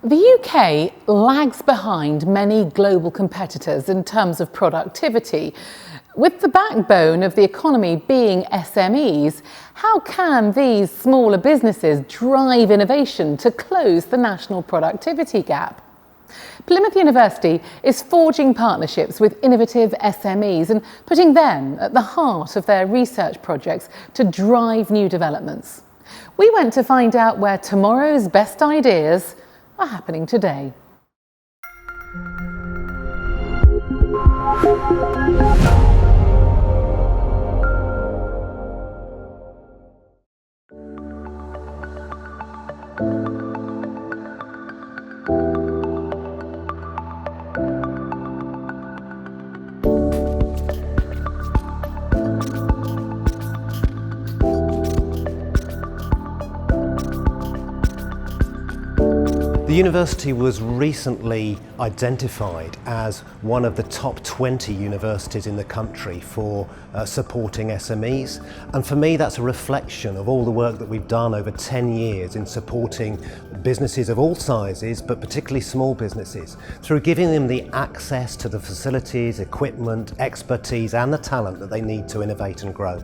The UK lags behind many global competitors in terms of productivity. With the backbone of the economy being SMEs, how can these smaller businesses drive innovation to close the national productivity gap? Plymouth University is forging partnerships with innovative SMEs and putting them at the heart of their research projects to drive new developments. We went to find out where tomorrow's best ideas are happening today. The university was recently identified as one of the top 20 universities in the country for supporting SMEs, and for me that's a reflection of all the work that we've done over 10 years in supporting businesses of all sizes, but particularly small businesses, through giving them the access to the facilities, equipment, expertise and the talent that they need to innovate and grow.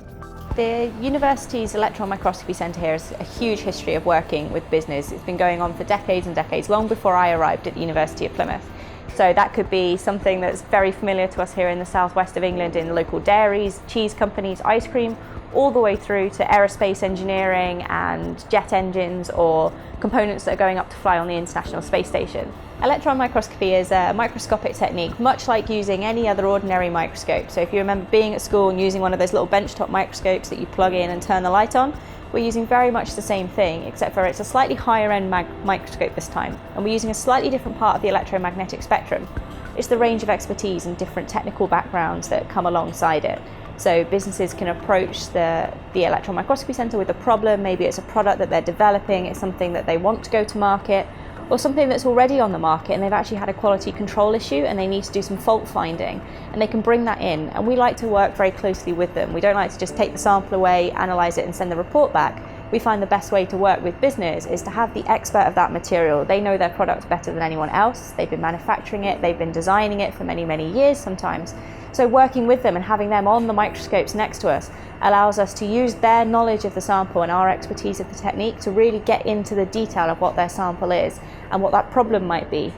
The university's electron microscopy centre here has a huge history of working with business. It's been going on for decades and decades, long before I arrived at the University of Plymouth. So that could be something that's very familiar to us here in the southwest of England in local dairies, cheese companies, ice cream, all the way through to aerospace engineering and jet engines or components that are going up to fly on the International Space Station. Electron microscopy is a microscopic technique, much like using any other ordinary microscope. So if you remember being at school and using one of those little benchtop microscopes that you plug in and turn the light on, we're using very much the same thing, except for it's a slightly higher end microscope this time, and we're using a slightly different part of the electromagnetic spectrum. It's the range of expertise and different technical backgrounds that come alongside it. So businesses can approach the electron microscopy centre with a problem. Maybe it's a product that they're developing, it's something that they want to go to market, or something that's already on the market and they've actually had a quality control issue and they need to do some fault finding, and they can bring that in, and we like to work very closely with them. We don't like to just take the sample away, analyse it and send the report back. We find the best way to work with business is to have the expert of that material. They know their product better than anyone else. They've been manufacturing it, they've been designing it for many, many years sometimes. So working with them and having them on the microscopes next to us allows us to use their knowledge of the sample and our expertise of the technique to really get into the detail of what their sample is and what that problem might be.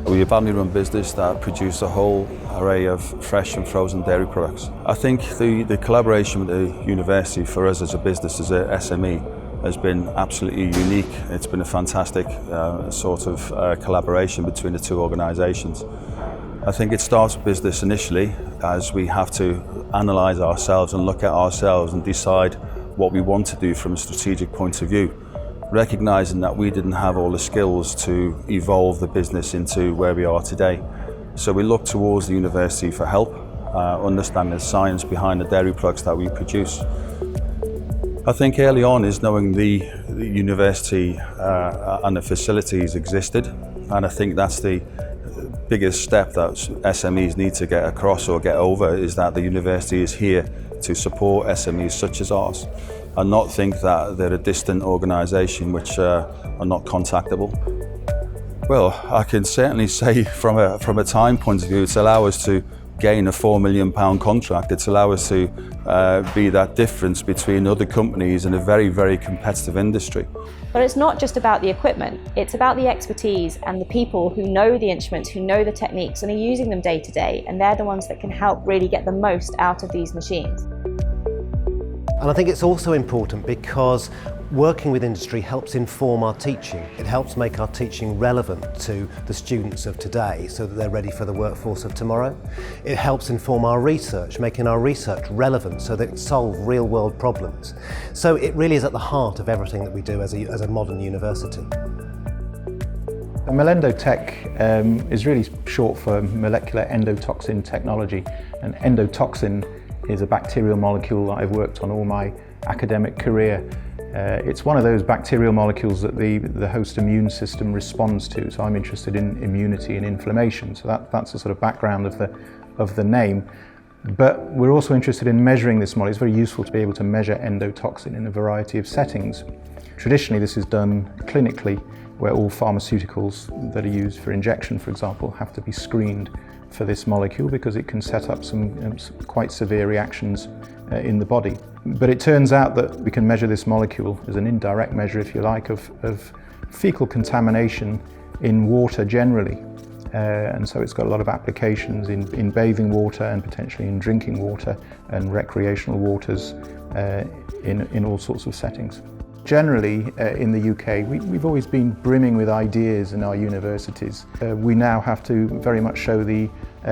We're a family-run business that produce a whole array of fresh and frozen dairy products. I think the collaboration with the university for us as a business, as a SME, has been absolutely unique. It's been a fantastic sort of collaboration between the two organisations. I think it starts with business initially, as we have to analyse ourselves and look at ourselves and decide what we want to do from a strategic point of view, recognising that we didn't have all the skills to evolve the business into where we are today. So we look towards the university for help, understanding the science behind the dairy products that we produce. I think early on is knowing the university and the facilities existed, and I think that's the biggest step that SMEs need to get across or get over, is that the university is here to support SMEs such as ours and not think that they're a distant organisation which are not contactable. Well, I can certainly say from a time point of view, it's allowed us to gain a £4 million contract. It's allowed us to be that difference between other companies in a very, very competitive industry. But it's not just about the equipment, it's about the expertise and the people who know the instruments, who know the techniques and are using them day to day, and they're the ones that can help really get the most out of these machines. And I think it's also important because working with industry helps inform our teaching. It helps make our teaching relevant to the students of today so that they're ready for the workforce of tomorrow. It helps inform our research, making our research relevant so that it solves real world problems. So it really is at the heart of everything that we do as a modern university. Melendotech is really short for molecular endotoxin technology, and endotoxin is a bacterial molecule that I've worked on all my academic career. It's one of those bacterial molecules that the host immune system responds to, so I'm interested in immunity and inflammation, so that's the sort of background of the name. But we're also interested in measuring this molecule. It's very useful to be able to measure endotoxin in a variety of settings. Traditionally, this is done clinically, where all pharmaceuticals that are used for injection, for example, have to be screened for this molecule because it can set up some quite severe reactions in the body. But it turns out that we can measure this molecule as an indirect measure, if you like, of fecal contamination in water generally. And so it's got a lot of applications in bathing water and potentially in drinking water and recreational waters in all sorts of settings. Generally, in the UK, we've always been brimming with ideas in our universities. We now have to very much show the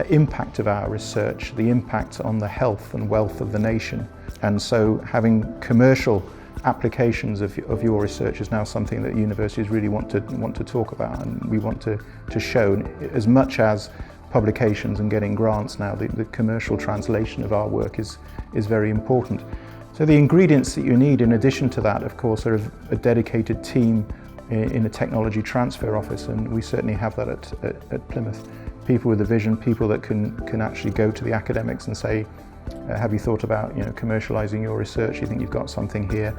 impact of our research, the impact on the health and wealth of the nation. And so having commercial applications of your research is now something that universities really want to talk about, and we want to show, as much as publications and getting grants now, the commercial translation of our work is very important. So the ingredients that you need in addition to that, of course, are a dedicated team in a technology transfer office, and we certainly have that at Plymouth. People with a vision, people that can actually go to the academics and say, have you thought about commercialising your research? You think you've got something here?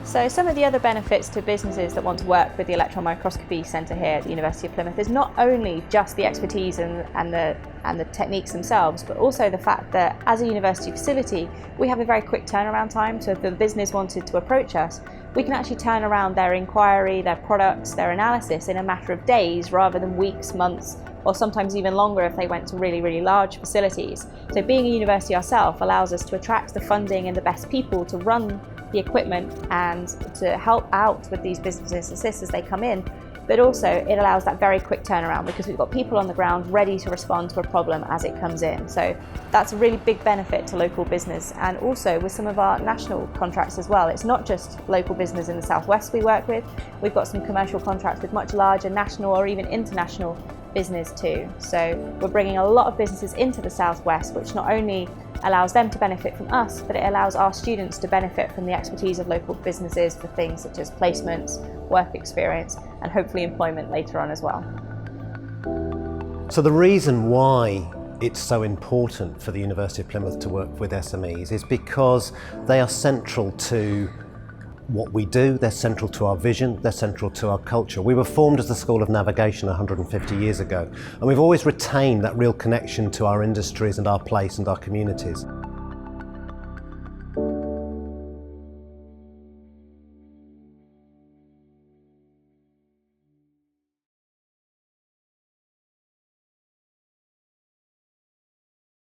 So some of the other benefits to businesses that want to work with the Electron Microscopy Centre here at the University of Plymouth is not only just the expertise and the techniques themselves, but also the fact that as a university facility, we have a very quick turnaround time. So if the business wanted to approach us, we can actually turn around their inquiry, their products, their analysis in a matter of days rather than weeks, months, or sometimes even longer if they went to really, really large facilities. So being a university ourselves allows us to attract the funding and the best people to run the equipment and to help out with these business assist as they come in, but also it allows that very quick turnaround because we've got people on the ground ready to respond to a problem as it comes in. So that's a really big benefit to local business, and also with some of our national contracts as well. It's not just local business in the southwest we work with, we've got some commercial contracts with much larger national or even international business too. So we're bringing a lot of businesses into the southwest, which not only allows them to benefit from us, but it allows our students to benefit from the expertise of local businesses for things such as placements, work experience, and hopefully employment later on as well. So the reason why it's so important for the University of Plymouth to work with SMEs is because they are central to what we do, they're central to our vision, they're central to our culture. We were formed as the School of Navigation 150 years ago, and we've always retained that real connection to our industries and our place and our communities.